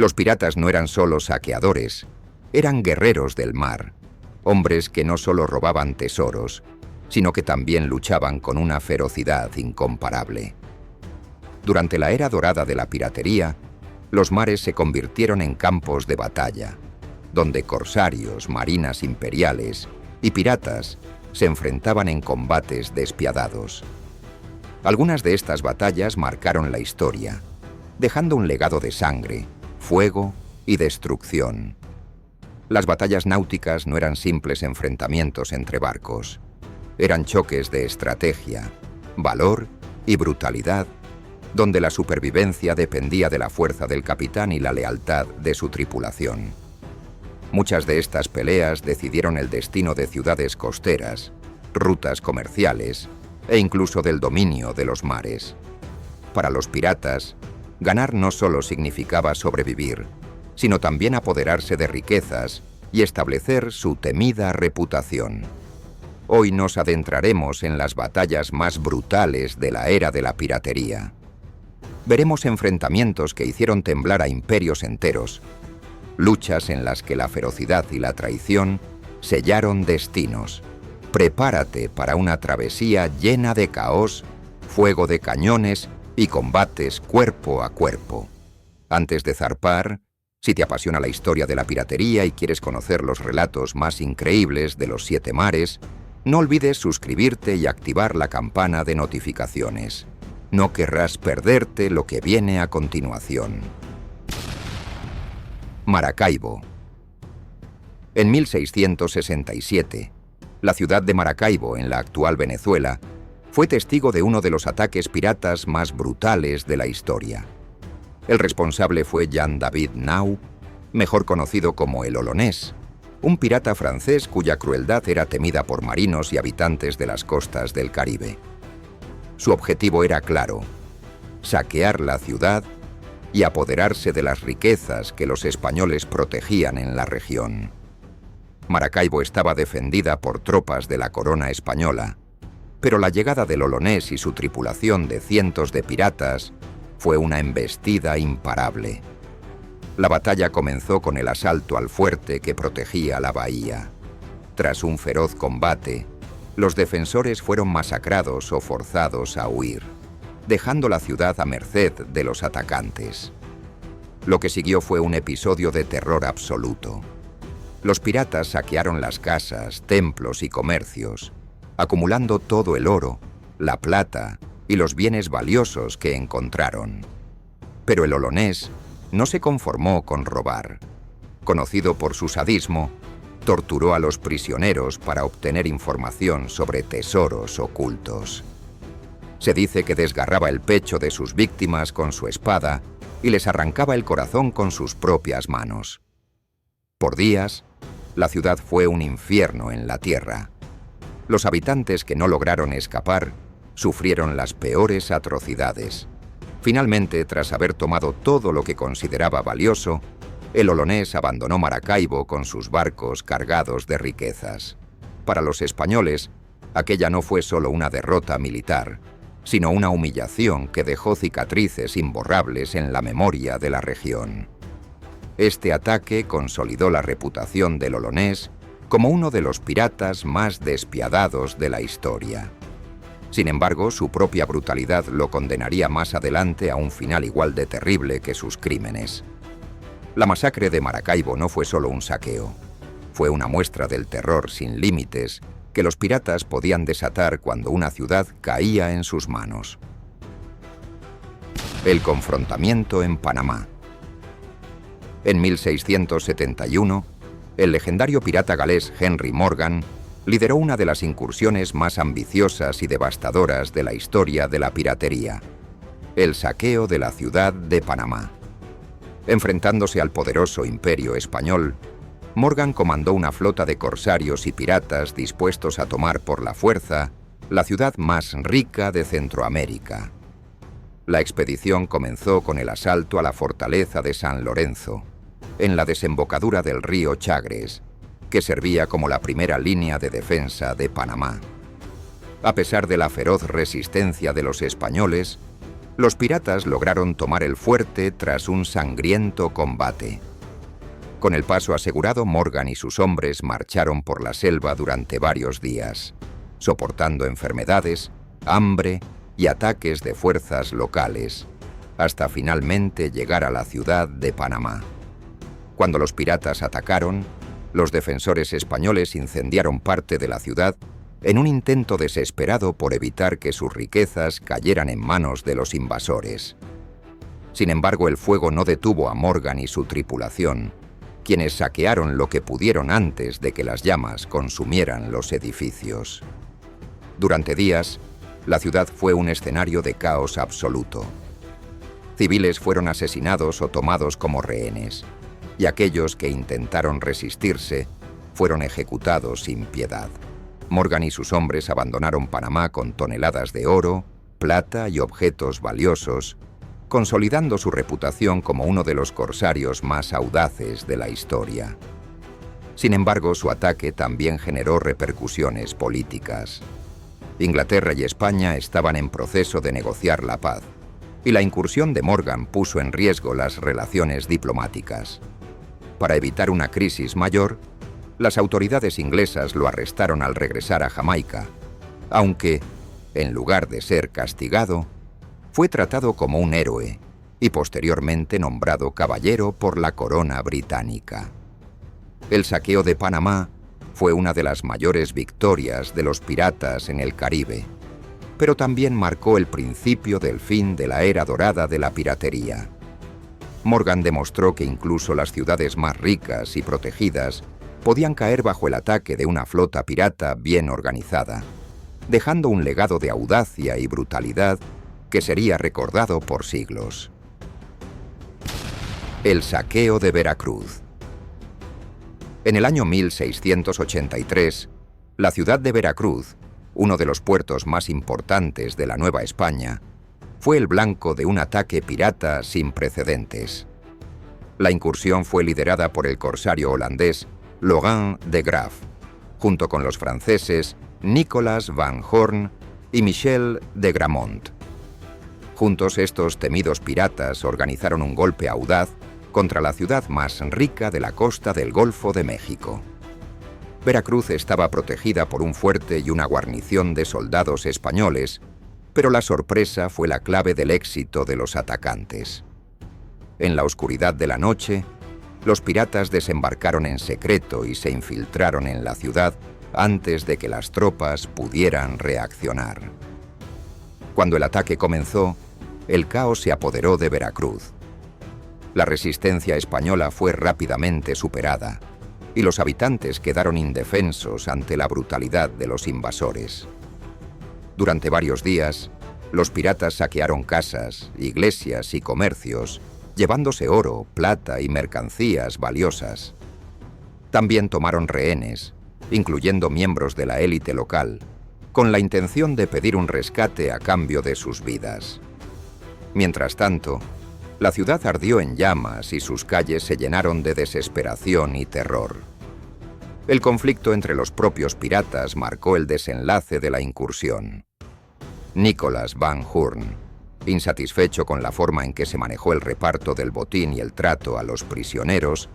Los piratas no eran solo saqueadores, eran guerreros del mar, hombres que no solo robaban tesoros, sino que también luchaban con una ferocidad incomparable. Durante la era dorada de la piratería, los mares se convirtieron en campos de batalla, donde corsarios, marinas imperiales y piratas se enfrentaban en combates despiadados. Algunas de estas batallas marcaron la historia, dejando un legado de sangre, fuego y destrucción. Las batallas náuticas no eran simples enfrentamientos entre barcos. Eran choques de estrategia, valor y brutalidad, donde la supervivencia dependía de la fuerza del capitán y la lealtad de su tripulación. Muchas de estas peleas decidieron el destino de ciudades costeras, rutas comerciales e incluso del dominio de los mares. Para los piratas, ganar no solo significaba sobrevivir, sino también apoderarse de riquezas y establecer su temida reputación. Hoy nos adentraremos en las batallas más brutales de la era de la piratería. Veremos enfrentamientos que hicieron temblar a imperios enteros, luchas en las que la ferocidad y la traición sellaron destinos. Prepárate para una travesía llena de caos, fuego de cañones y combates cuerpo a cuerpo. Antes de zarpar, si te apasiona la historia de la piratería y quieres conocer los relatos más increíbles de los 7 mares, no olvides suscribirte y activar la campana de notificaciones. No querrás perderte lo que viene a continuación. Maracaibo. En 1667, la ciudad de Maracaibo, en la actual Venezuela, fue testigo de uno de los ataques piratas más brutales de la historia. El responsable fue Jean-David Nau, mejor conocido como el Olonés, un pirata francés cuya crueldad era temida por marinos y habitantes de las costas del Caribe. Su objetivo era claro: saquear la ciudad y apoderarse de las riquezas que los españoles protegían en la región. Maracaibo estaba defendida por tropas de la corona española, pero la llegada del Olonés y su tripulación de cientos de piratas fue una embestida imparable. La batalla comenzó con el asalto al fuerte que protegía la bahía. Tras un feroz combate, los defensores fueron masacrados o forzados a huir, dejando la ciudad a merced de los atacantes. Lo que siguió fue un episodio de terror absoluto. Los piratas saquearon las casas, templos y comercios, acumulando todo el oro, la plata y los bienes valiosos que encontraron. Pero el Olonés no se conformó con robar. Conocido por su sadismo, torturó a los prisioneros para obtener información sobre tesoros ocultos. Se dice que desgarraba el pecho de sus víctimas con su espada y les arrancaba el corazón con sus propias manos. Por días, la ciudad fue un infierno en la tierra. Los habitantes que no lograron escapar sufrieron las peores atrocidades. Finalmente, tras haber tomado todo lo que consideraba valioso, el Olonés abandonó Maracaibo con sus barcos cargados de riquezas. Para los españoles, aquella no fue solo una derrota militar, sino una humillación que dejó cicatrices imborrables en la memoria de la región. Este ataque consolidó la reputación del Olonés como uno de los piratas más despiadados de la historia. Sin embargo, su propia brutalidad lo condenaría más adelante a un final igual de terrible que sus crímenes. La masacre de Maracaibo no fue solo un saqueo, fue una muestra del terror sin límites que los piratas podían desatar cuando una ciudad caía en sus manos. El confrontamiento en Panamá. En 1671, el legendario pirata galés Henry Morgan lideró una de las incursiones más ambiciosas y devastadoras de la historia de la piratería: el saqueo de la ciudad de Panamá. Enfrentándose al poderoso imperio español, Morgan comandó una flota de corsarios y piratas dispuestos a tomar por la fuerza la ciudad más rica de Centroamérica. La expedición comenzó con el asalto a la fortaleza de San Lorenzo, en la desembocadura del río Chagres, que servía como la primera línea de defensa de Panamá. A pesar de la feroz resistencia de los españoles, Los piratas lograron tomar el fuerte tras un sangriento combate. Con el paso asegurado, Morgan y sus hombres marcharon por la selva durante varios días, soportando enfermedades, hambre y ataques de fuerzas locales, hasta finalmente llegar a la ciudad de Panamá. Cuando los piratas atacaron, los defensores españoles incendiaron parte de la ciudad en un intento desesperado por evitar que sus riquezas cayeran en manos de los invasores. Sin embargo, el fuego no detuvo a Morgan y su tripulación, quienes saquearon lo que pudieron antes de que las llamas consumieran los edificios. Durante días, la ciudad fue un escenario de caos absoluto. Civiles fueron asesinados o tomados como rehenes, y aquellos que intentaron resistirse fueron ejecutados sin piedad. Morgan y sus hombres abandonaron Panamá con toneladas de oro, plata y objetos valiosos, consolidando su reputación como uno de los corsarios más audaces de la historia. Sin embargo, su ataque también generó repercusiones políticas. Inglaterra y España estaban en proceso de negociar la paz, y la incursión de Morgan puso en riesgo las relaciones diplomáticas. Para evitar una crisis mayor, las autoridades inglesas lo arrestaron al regresar a Jamaica, aunque, en lugar de ser castigado, fue tratado como un héroe y posteriormente nombrado caballero por la corona británica. El saqueo de Panamá fue una de las mayores victorias de los piratas en el Caribe, pero también marcó el principio del fin de la era dorada de la piratería. Morgan demostró que incluso las ciudades más ricas y protegidas podían caer bajo el ataque de una flota pirata bien organizada, dejando un legado de audacia y brutalidad que sería recordado por siglos. El saqueo de Veracruz. En el año 1683, la ciudad de Veracruz, uno de los puertos más importantes de la Nueva España, fue el blanco de un ataque pirata sin precedentes. La incursión fue liderada por el corsario holandés Logan de Graaf, junto con los franceses Nicolas van Horn y Michel de Gramont. Juntos, estos temidos piratas organizaron un golpe audaz contra la ciudad más rica de la costa del Golfo de México. Veracruz estaba protegida por un fuerte y una guarnición de soldados españoles, pero la sorpresa fue la clave del éxito de los atacantes. En la oscuridad de la noche, los piratas desembarcaron en secreto y se infiltraron en la ciudad antes de que las tropas pudieran reaccionar. Cuando el ataque comenzó, el caos se apoderó de Veracruz. La resistencia española fue rápidamente superada y los habitantes quedaron indefensos ante la brutalidad de los invasores. Durante varios días, los piratas saquearon casas, iglesias y comercios, llevándose oro, plata y mercancías valiosas. También tomaron rehenes, incluyendo miembros de la élite local, con la intención de pedir un rescate a cambio de sus vidas. Mientras tanto, la ciudad ardió en llamas y sus calles se llenaron de desesperación y terror. El conflicto entre los propios piratas marcó el desenlace de la incursión. Nicolas van Horn, insatisfecho con la forma en que se manejó el reparto del botín y el trato a los prisioneros,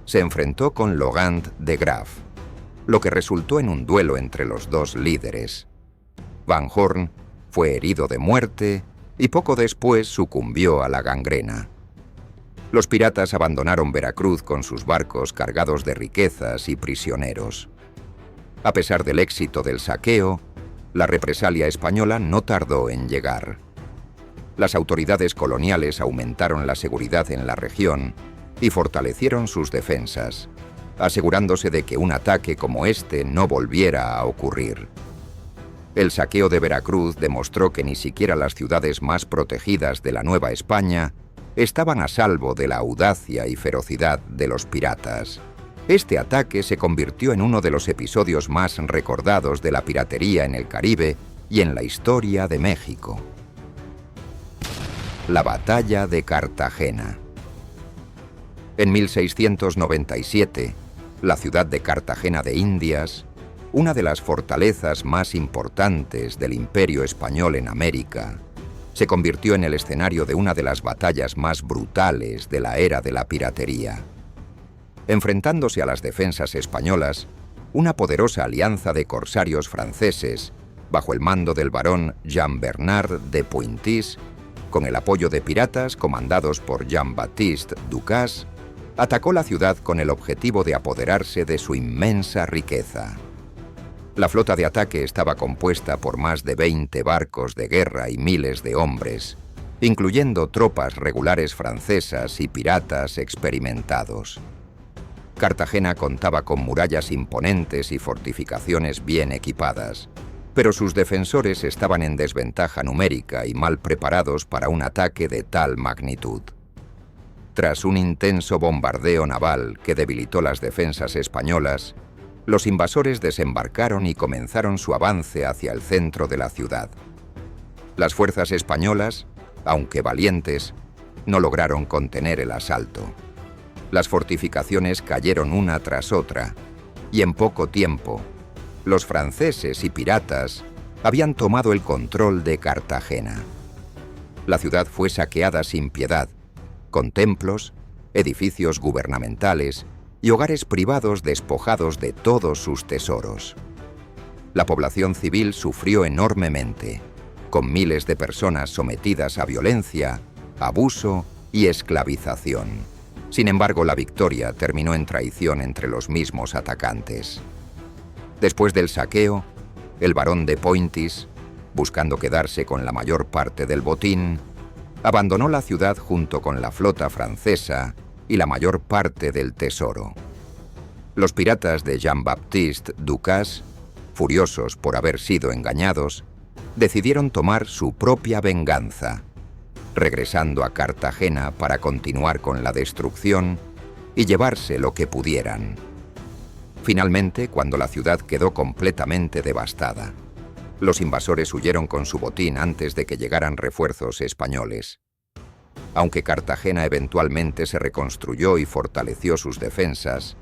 se enfrentó con Logan de Graaf, lo que resultó en un duelo entre los dos líderes. Van Horn fue herido de muerte y poco después sucumbió a la gangrena. Los piratas abandonaron Veracruz con sus barcos cargados de riquezas y prisioneros. A pesar del éxito del saqueo, la represalia española no tardó en llegar. Las autoridades coloniales aumentaron la seguridad en la región y fortalecieron sus defensas, asegurándose de que un ataque como este no volviera a ocurrir. El saqueo de Veracruz demostró que ni siquiera las ciudades más protegidas de la Nueva España estaban a salvo de la audacia y ferocidad de los piratas. Este ataque se convirtió en uno de los episodios más recordados de la piratería en el Caribe y en la historia de México. La Batalla de Cartagena. En 1697, la ciudad de Cartagena de Indias, una de las fortalezas más importantes del Imperio Español en América, se convirtió en el escenario de una de las batallas más brutales de la era de la piratería. Enfrentándose a las defensas españolas, una poderosa alianza de corsarios franceses, bajo el mando del barón Jean-Bernard de Pointís, con el apoyo de piratas comandados por Jean-Baptiste Ducasse, atacó la ciudad con el objetivo de apoderarse de su inmensa riqueza. La flota de ataque estaba compuesta por más de 20 barcos de guerra y miles de hombres, incluyendo tropas regulares francesas y piratas experimentados. Cartagena contaba con murallas imponentes y fortificaciones bien equipadas, pero sus defensores estaban en desventaja numérica y mal preparados para un ataque de tal magnitud. Tras un intenso bombardeo naval que debilitó las defensas españolas, los invasores desembarcaron y comenzaron su avance hacia el centro de la ciudad. Las fuerzas españolas, aunque valientes, no lograron contener el asalto. Las fortificaciones cayeron una tras otra, y en poco tiempo, los franceses y piratas habían tomado el control de Cartagena. La ciudad fue saqueada sin piedad, con templos, edificios gubernamentales y hogares privados despojados de todos sus tesoros. La población civil sufrió enormemente, con miles de personas sometidas a violencia, abuso y esclavización. Sin embargo, la victoria terminó en traición entre los mismos atacantes. Después del saqueo, el barón de Pointís, buscando quedarse con la mayor parte del botín, abandonó la ciudad junto con la flota francesa y la mayor parte del tesoro. Los piratas de Jean-Baptiste Ducasse, furiosos por haber sido engañados, decidieron tomar su propia venganza, regresando a Cartagena para continuar con la destrucción y llevarse lo que pudieran. Finalmente, cuando la ciudad quedó completamente devastada, los invasores huyeron con su botín antes de que llegaran refuerzos españoles. Aunque Cartagena eventualmente se reconstruyó y fortaleció sus defensas,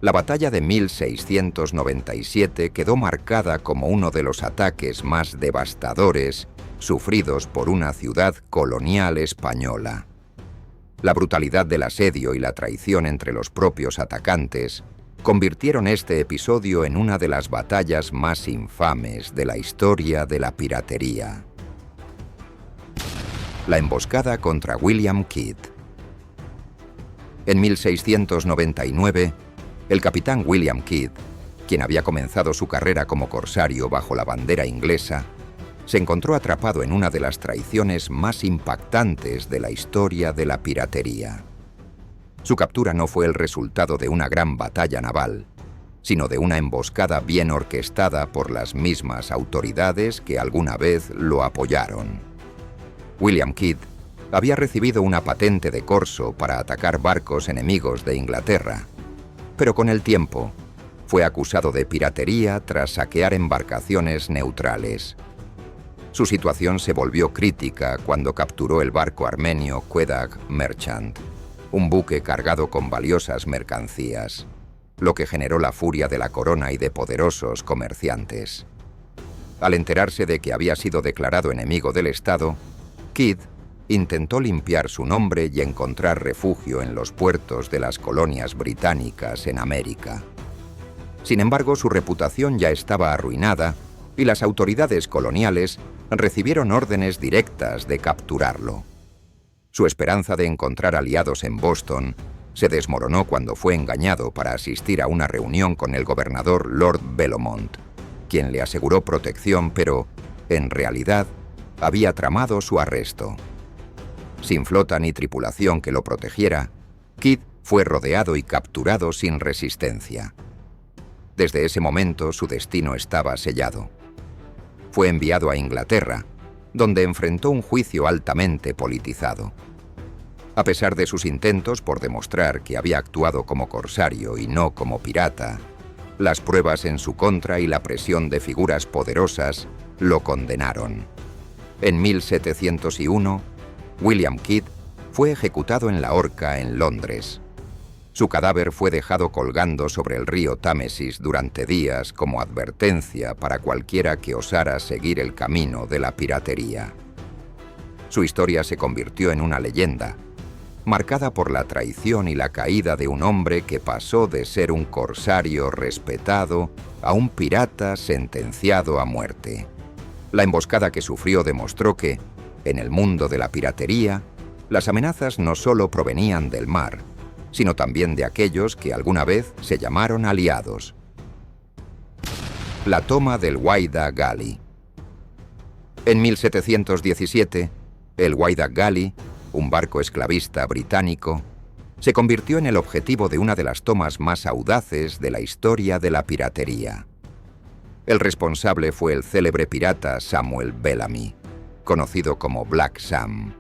la batalla de 1697 quedó marcada como uno de los ataques más devastadores sufridos por una ciudad colonial española. La brutalidad del asedio y la traición entre los propios atacantes convirtieron este episodio en una de las batallas más infames de la historia de la piratería. La emboscada contra William Kidd. En 1699, el capitán William Kidd, quien había comenzado su carrera como corsario bajo la bandera inglesa, se encontró atrapado en una de las traiciones más impactantes de la historia de la piratería. Su captura no fue el resultado de una gran batalla naval, sino de una emboscada bien orquestada por las mismas autoridades que alguna vez lo apoyaron. William Kidd había recibido una patente de corso para atacar barcos enemigos de Inglaterra, pero con el tiempo fue acusado de piratería tras saquear embarcaciones neutrales. Su situación se volvió crítica cuando capturó el barco armenio Quedag Merchant, un buque cargado con valiosas mercancías, lo que generó la furia de la corona y de poderosos comerciantes. Al enterarse de que había sido declarado enemigo del Estado, Kidd intentó limpiar su nombre y encontrar refugio en los puertos de las colonias británicas en América. Sin embargo, su reputación ya estaba arruinada y las autoridades coloniales recibieron órdenes directas de capturarlo. Su esperanza de encontrar aliados en Boston se desmoronó cuando fue engañado para asistir a una reunión con el gobernador Lord Bellomont, quien le aseguró protección, pero, en realidad, había tramado su arresto. Sin flota ni tripulación que lo protegiera, Kidd fue rodeado y capturado sin resistencia. Desde ese momento su destino estaba sellado. Fue enviado a Inglaterra, donde enfrentó un juicio altamente politizado. A pesar de sus intentos por demostrar que había actuado como corsario y no como pirata, las pruebas en su contra y la presión de figuras poderosas lo condenaron. En 1701, William Kidd fue ejecutado en la horca en Londres. Su cadáver fue dejado colgando sobre el río Támesis durante días como advertencia para cualquiera que osara seguir el camino de la piratería. Su historia se convirtió en una leyenda, marcada por la traición y la caída de un hombre que pasó de ser un corsario respetado a un pirata sentenciado a muerte. La emboscada que sufrió demostró que, en el mundo de la piratería, las amenazas no solo provenían del mar, sino también de aquellos que alguna vez se llamaron aliados. La toma del Whydah Galley. En 1717, el Whydah Galley, un barco esclavista británico, se convirtió en el objetivo de una de las tomas más audaces de la historia de la piratería. El responsable fue el célebre pirata Samuel Bellamy, conocido como Black Sam,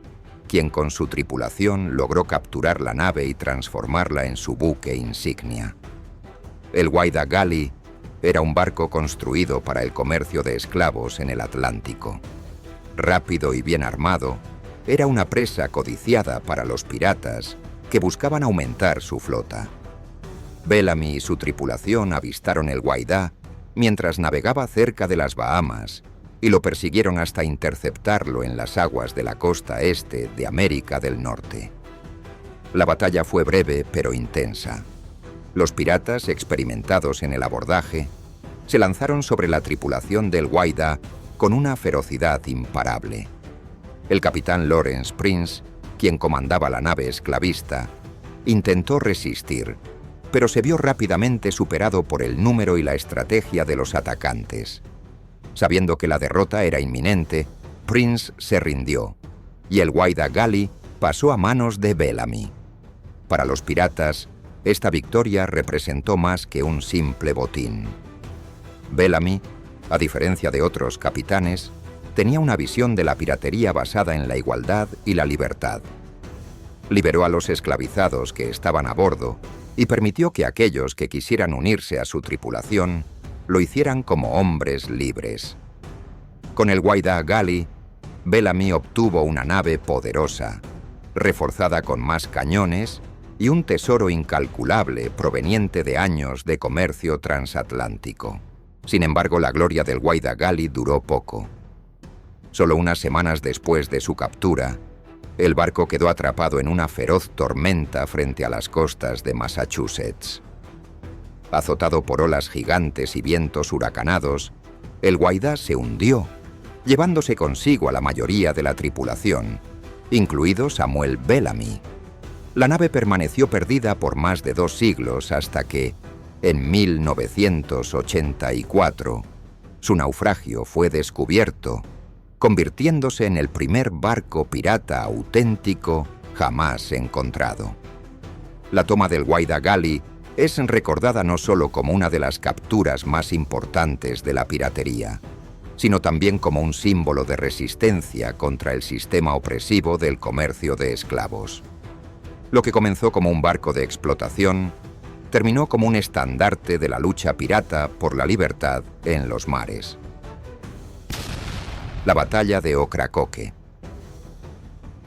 quien con su tripulación logró capturar la nave y transformarla en su buque insignia. El Whydah Galley era un barco construido para el comercio de esclavos en el Atlántico. Rápido y bien armado, era una presa codiciada para los piratas que buscaban aumentar su flota. Bellamy y su tripulación avistaron el Whydah mientras navegaba cerca de las Bahamas y lo persiguieron hasta interceptarlo en las aguas de la costa este de América del Norte. La batalla fue breve pero intensa. Los piratas, experimentados en el abordaje, se lanzaron sobre la tripulación del Whydah con una ferocidad imparable. El capitán Lawrence Prince, quien comandaba la nave esclavista, intentó resistir, pero se vio rápidamente superado por el número y la estrategia de los atacantes. Sabiendo que la derrota era inminente, Prince se rindió, y el Whydah Galley pasó a manos de Bellamy. Para los piratas, esta victoria representó más que un simple botín. Bellamy, a diferencia de otros capitanes, tenía una visión de la piratería basada en la igualdad y la libertad. Liberó a los esclavizados que estaban a bordo y permitió que aquellos que quisieran unirse a su tripulación lo hicieran como hombres libres. Con el Whydah Galley, Bellamy obtuvo una nave poderosa, reforzada con más cañones y un tesoro incalculable proveniente de años de comercio transatlántico. Sin embargo, la gloria del Whydah Galley duró poco. Solo unas semanas después de su captura, el barco quedó atrapado en una feroz tormenta frente a las costas de Massachusetts. Azotado por olas gigantes y vientos huracanados, el Whydah se hundió, llevándose consigo a la mayoría de la tripulación, incluido Samuel Bellamy. La nave permaneció perdida por más de 2 siglos hasta que, en 1984, su naufragio fue descubierto, convirtiéndose en el primer barco pirata auténtico jamás encontrado. La toma del Whydah Galley es recordada no solo como una de las capturas más importantes de la piratería, sino también como un símbolo de resistencia contra el sistema opresivo del comercio de esclavos. Lo que comenzó como un barco de explotación, terminó como un estandarte de la lucha pirata por la libertad en los mares. La batalla de Ocracoke.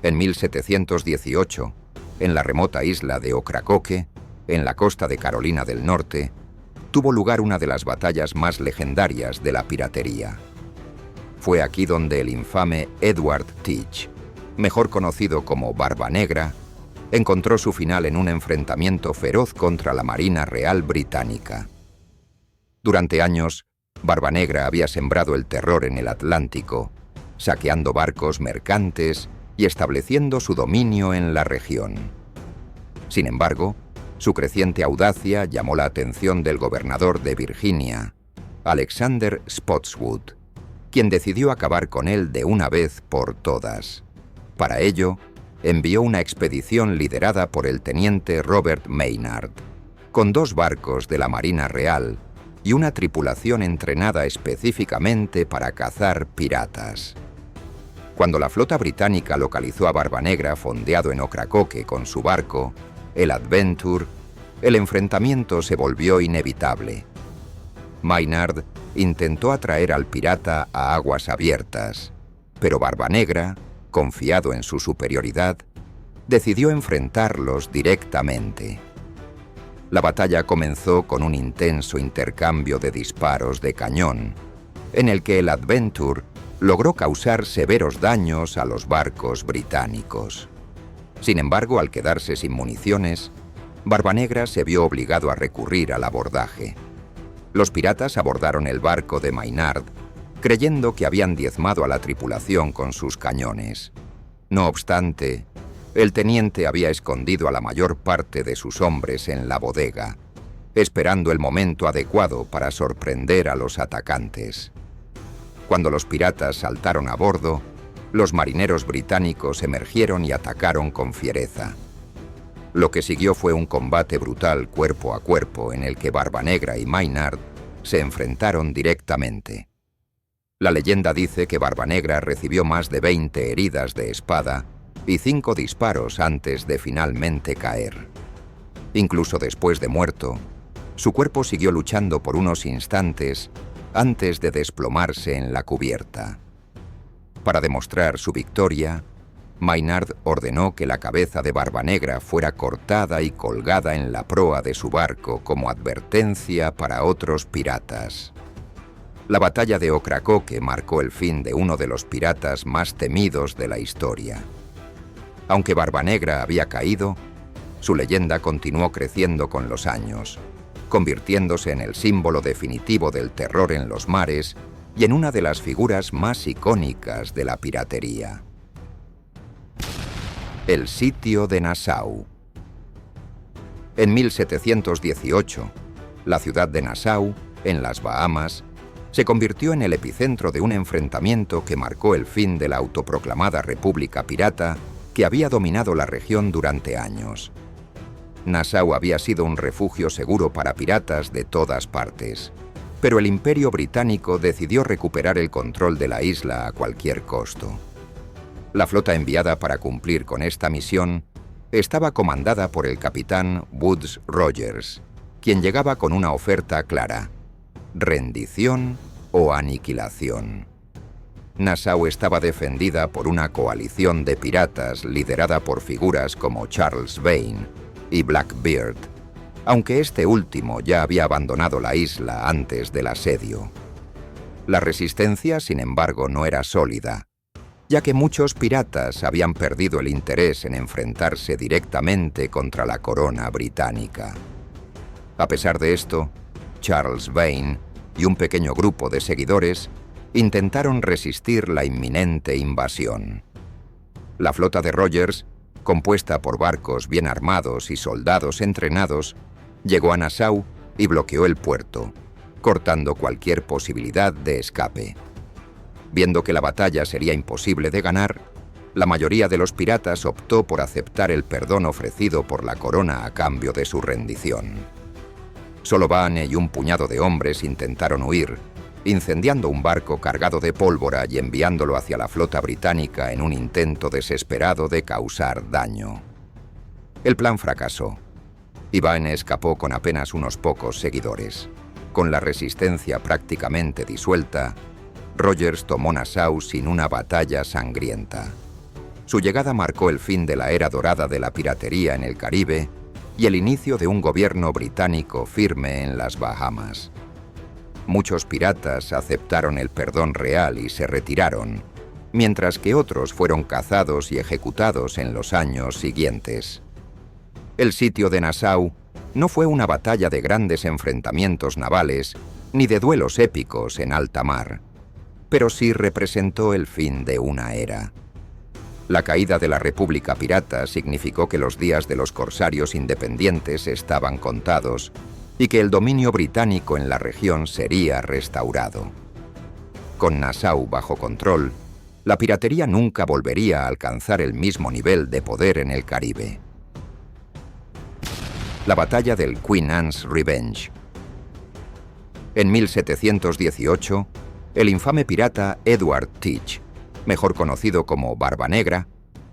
En 1718, en la remota isla de Ocracoke, en la costa de Carolina del Norte, tuvo lugar una de las batallas más legendarias de la piratería. Fue aquí donde el infame Edward Teach, mejor conocido como Barba Negra, encontró su final en un enfrentamiento feroz contra la Marina Real Británica. Durante años, Barba Negra había sembrado el terror en el Atlántico, saqueando barcos mercantes y estableciendo su dominio en la región. Sin embargo, su creciente audacia llamó la atención del gobernador de Virginia, Alexander Spotswood, quien decidió acabar con él de una vez por todas. Para ello, envió una expedición liderada por el teniente Robert Maynard, con 2 barcos de la Marina Real y una tripulación entrenada específicamente para cazar piratas. Cuando la flota británica localizó a Barba Negra fondeado en Ocracoke con su barco, el Adventure, el enfrentamiento se volvió inevitable. Maynard intentó atraer al pirata a aguas abiertas, pero Barba Negra, confiado en su superioridad, decidió enfrentarlos directamente. La batalla comenzó con un intenso intercambio de disparos de cañón, en el que el Adventure logró causar severos daños a los barcos británicos. Sin embargo, al quedarse sin municiones, Barbanegra se vio obligado a recurrir al abordaje. Los piratas abordaron el barco de Maynard, creyendo que habían diezmado a la tripulación con sus cañones. No obstante, el teniente había escondido a la mayor parte de sus hombres en la bodega, esperando el momento adecuado para sorprender a los atacantes. Cuando los piratas saltaron a bordo, los marineros británicos emergieron y atacaron con fiereza. Lo que siguió fue un combate brutal cuerpo a cuerpo en el que Barbanegra y Maynard se enfrentaron directamente. La leyenda dice que Barbanegra recibió más de 20 heridas de espada y 5 disparos antes de finalmente caer. Incluso después de muerto, su cuerpo siguió luchando por unos instantes antes de desplomarse en la cubierta. Para demostrar su victoria, Maynard ordenó que la cabeza de Barbanegra fuera cortada y colgada en la proa de su barco como advertencia para otros piratas. La batalla de Ocracoke marcó el fin de uno de los piratas más temidos de la historia. Aunque Barbanegra había caído, su leyenda continuó creciendo con los años, convirtiéndose en el símbolo definitivo del terror en los mares y en una de las figuras más icónicas de la piratería. El sitio de Nassau. En 1718, la ciudad de Nassau, en las Bahamas, se convirtió en el epicentro de un enfrentamiento que marcó el fin de la autoproclamada República Pirata que había dominado la región durante años. Nassau había sido un refugio seguro para piratas de todas partes, pero el Imperio Británico decidió recuperar el control de la isla a cualquier costo. La flota enviada para cumplir con esta misión estaba comandada por el capitán Woodes Rogers, quien llegaba con una oferta clara: rendición o aniquilación. Nassau estaba defendida por una coalición de piratas liderada por figuras como Charles Vane y Blackbeard, aunque este último ya había abandonado la isla antes del asedio. La resistencia, sin embargo, no era sólida, ya que muchos piratas habían perdido el interés en enfrentarse directamente contra la corona británica. A pesar de esto, Charles Vane y un pequeño grupo de seguidores intentaron resistir la inminente invasión. La flota de Rogers, compuesta por barcos bien armados y soldados entrenados, llegó a Nassau y bloqueó el puerto, cortando cualquier posibilidad de escape. Viendo que la batalla sería imposible de ganar, la mayoría de los piratas optó por aceptar el perdón ofrecido por la corona a cambio de su rendición. Solo Vane y un puñado de hombres intentaron huir, incendiando un barco cargado de pólvora y enviándolo hacia la flota británica en un intento desesperado de causar daño. El plan fracasó, y Vane escapó con apenas unos pocos seguidores. Con la resistencia prácticamente disuelta, Rogers tomó Nassau sin una batalla sangrienta. Su llegada marcó el fin de la era dorada de la piratería en el Caribe y el inicio de un gobierno británico firme en las Bahamas. Muchos piratas aceptaron el perdón real y se retiraron, mientras que otros fueron cazados y ejecutados en los años siguientes. El sitio de Nassau no fue una batalla de grandes enfrentamientos navales ni de duelos épicos en alta mar, pero sí representó el fin de una era. La caída de la República Pirata significó que los días de los corsarios independientes estaban contados y que el dominio británico en la región sería restaurado. Con Nassau bajo control, la piratería nunca volvería a alcanzar el mismo nivel de poder en el Caribe. La batalla del Queen Anne's Revenge. En 1718, el infame pirata Edward Teach, mejor conocido como Barbanegra,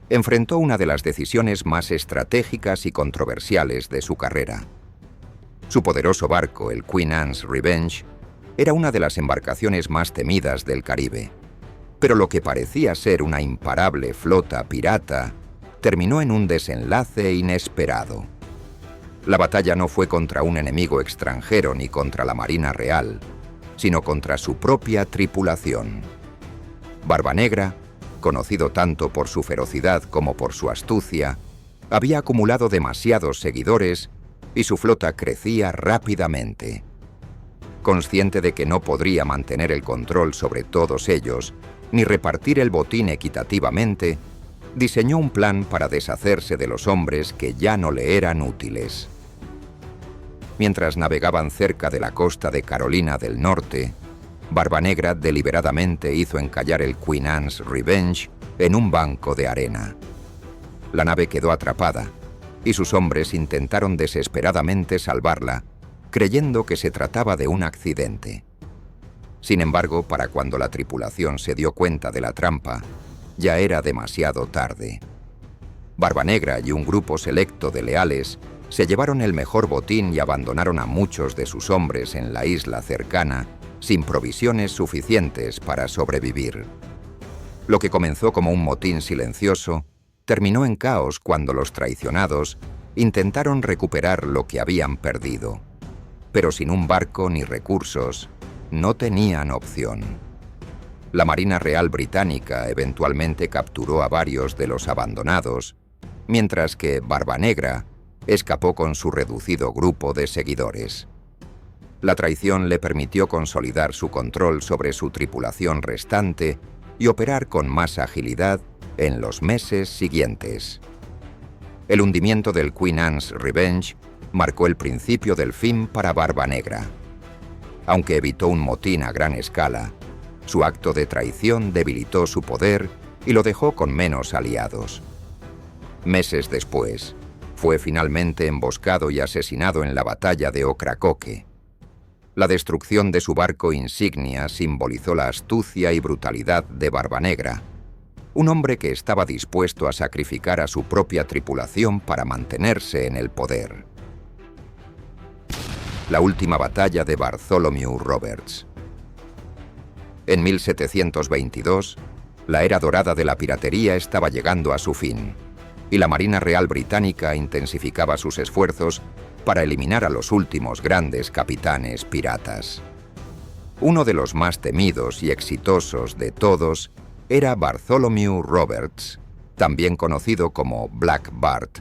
enfrentó una de las decisiones más estratégicas y controversiales de su carrera. Su poderoso barco, el Queen Anne's Revenge, era una de las embarcaciones más temidas del Caribe, pero lo que parecía ser una imparable flota pirata terminó en un desenlace inesperado. La batalla no fue contra un enemigo extranjero ni contra la Marina Real, sino contra su propia tripulación. Barbanegra, conocido tanto por su ferocidad como por su astucia, había acumulado demasiados seguidores y su flota crecía rápidamente. Consciente de que no podría mantener el control sobre todos ellos, ni repartir el botín equitativamente, diseñó un plan para deshacerse de los hombres que ya no le eran útiles. Mientras navegaban cerca de la costa de Carolina del Norte, Barbanegra deliberadamente hizo encallar el Queen Anne's Revenge en un banco de arena. La nave quedó atrapada y sus hombres intentaron desesperadamente salvarla, creyendo que se trataba de un accidente. Sin embargo, para cuando la tripulación se dio cuenta de la trampa, ya era demasiado tarde. Barbanegra y un grupo selecto de leales se llevaron el mejor botín y abandonaron a muchos de sus hombres en la isla cercana, sin provisiones suficientes para sobrevivir. Lo que comenzó como un motín silencioso, terminó en caos cuando los traicionados intentaron recuperar lo que habían perdido. Pero sin un barco ni recursos, no tenían opción. La Marina Real Británica eventualmente capturó a varios de los abandonados, mientras que Barbanegra escapó con su reducido grupo de seguidores. La traición le permitió consolidar su control sobre su tripulación restante y operar con más agilidad en los meses siguientes. El hundimiento del Queen Anne's Revenge marcó el principio del fin para Barbanegra. Aunque evitó un motín a gran escala, su acto de traición debilitó su poder y lo dejó con menos aliados. Meses después, fue finalmente emboscado y asesinado en la batalla de Ocracoke. La destrucción de su barco insignia simbolizó la astucia y brutalidad de Barbanegra, un hombre que estaba dispuesto a sacrificar a su propia tripulación para mantenerse en el poder. La última batalla de Bartholomew Roberts. En 1722, la era dorada de la piratería estaba llegando a su fin, y la Marina Real Británica intensificaba sus esfuerzos para eliminar a los últimos grandes capitanes piratas. Uno de los más temidos y exitosos de todos era Bartholomew Roberts, también conocido como Black Bart,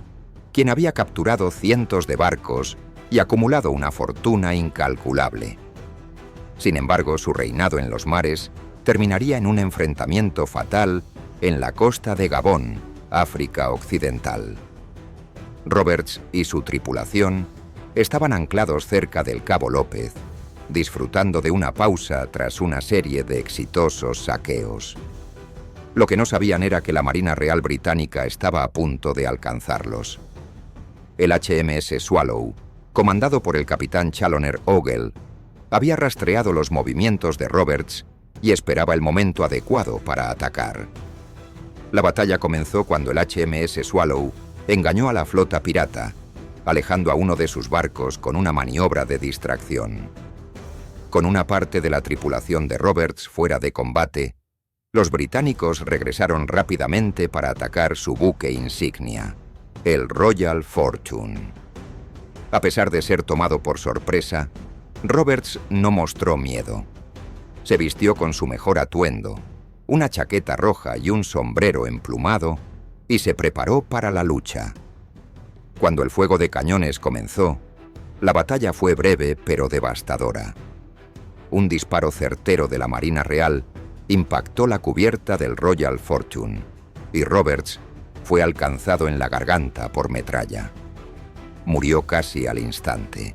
quien había capturado cientos de barcos y acumulado una fortuna incalculable. Sin embargo, su reinado en los mares terminaría en un enfrentamiento fatal en la costa de Gabón, África Occidental. Roberts y su tripulación estaban anclados cerca del Cabo López, disfrutando de una pausa tras una serie de exitosos saqueos. Lo que no sabían era que la Marina Real Británica estaba a punto de alcanzarlos. El HMS Swallow, comandado por el capitán Challoner Ogle, había rastreado los movimientos de Roberts y esperaba el momento adecuado para atacar. La batalla comenzó cuando el HMS Swallow engañó a la flota pirata, alejando a uno de sus barcos con una maniobra de distracción. Con una parte de la tripulación de Roberts fuera de combate, los británicos regresaron rápidamente para atacar su buque insignia, el Royal Fortune. A pesar de ser tomado por sorpresa, Roberts no mostró miedo. Se vistió con su mejor atuendo, una chaqueta roja y un sombrero emplumado, y se preparó para la lucha. Cuando el fuego de cañones comenzó, la batalla fue breve pero devastadora. Un disparo certero de la Marina Real impactó la cubierta del Royal Fortune, y Roberts fue alcanzado en la garganta por metralla. Murió casi al instante.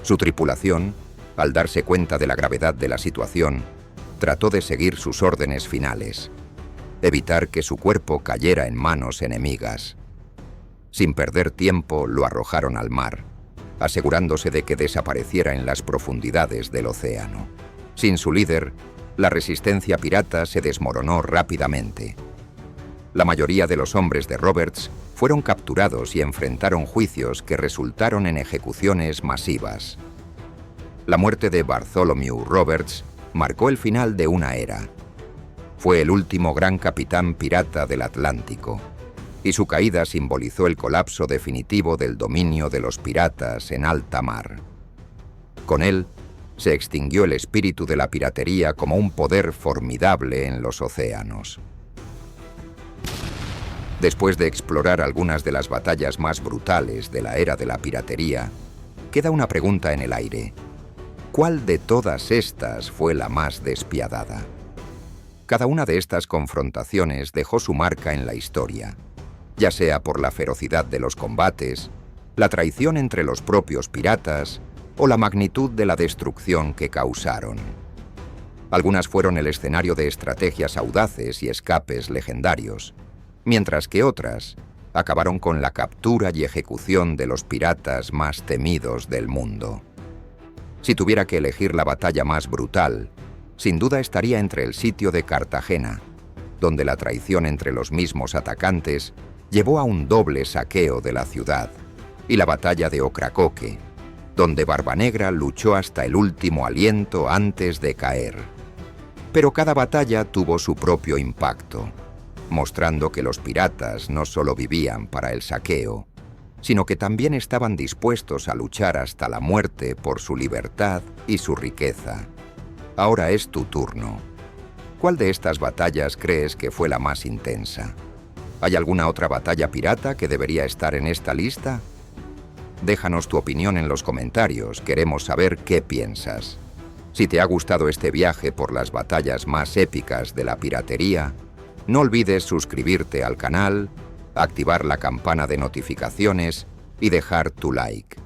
Su tripulación, al darse cuenta de la gravedad de la situación, trató de seguir sus órdenes finales: evitar que su cuerpo cayera en manos enemigas. Sin perder tiempo, lo arrojaron al mar, asegurándose de que desapareciera en las profundidades del océano. Sin su líder, la resistencia pirata se desmoronó rápidamente. La mayoría de los hombres de Roberts fueron capturados y enfrentaron juicios que resultaron en ejecuciones masivas. La muerte de Bartholomew Roberts marcó el final de una era. Fue el último gran capitán pirata del Atlántico, y su caída simbolizó el colapso definitivo del dominio de los piratas en alta mar. Con él, Se extinguió el espíritu de la piratería como un poder formidable en los océanos. Después de explorar algunas de las batallas más brutales de la era de la piratería, queda una pregunta en el aire. ¿Cuál de todas estas fue la más despiadada? Cada una de estas confrontaciones dejó su marca en la historia, ya sea por la ferocidad de los combates, la traición entre los propios piratas o la magnitud de la destrucción que causaron. Algunas fueron el escenario de estrategias audaces y escapes legendarios, mientras que otras acabaron con la captura y ejecución de los piratas más temidos del mundo. Si tuviera que elegir la batalla más brutal, sin duda estaría entre el sitio de Cartagena, donde la traición entre los mismos atacantes llevó a un doble saqueo de la ciudad, y la batalla de Ocracoke, donde Barbanegra luchó hasta el último aliento antes de caer. Pero cada batalla tuvo su propio impacto, mostrando que los piratas no solo vivían para el saqueo, sino que también estaban dispuestos a luchar hasta la muerte por su libertad y su riqueza. Ahora es tu turno. ¿Cuál de estas batallas crees que fue la más intensa? ¿Hay alguna otra batalla pirata que debería estar en esta lista? Déjanos tu opinión en los comentarios, queremos saber qué piensas. Si te ha gustado este viaje por las batallas más épicas de la piratería, no olvides suscribirte al canal, activar la campana de notificaciones y dejar tu like.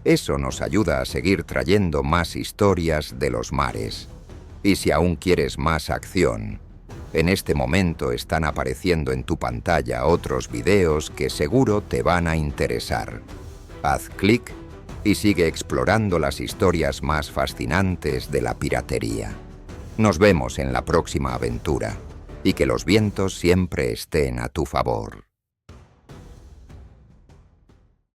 Eso nos ayuda a seguir trayendo más historias de los mares. Y si aún quieres más acción, en este momento están apareciendo en tu pantalla otros videos que seguro te van a interesar. Haz clic y sigue explorando las historias más fascinantes de la piratería. Nos vemos en la próxima aventura y que los vientos siempre estén a tu favor.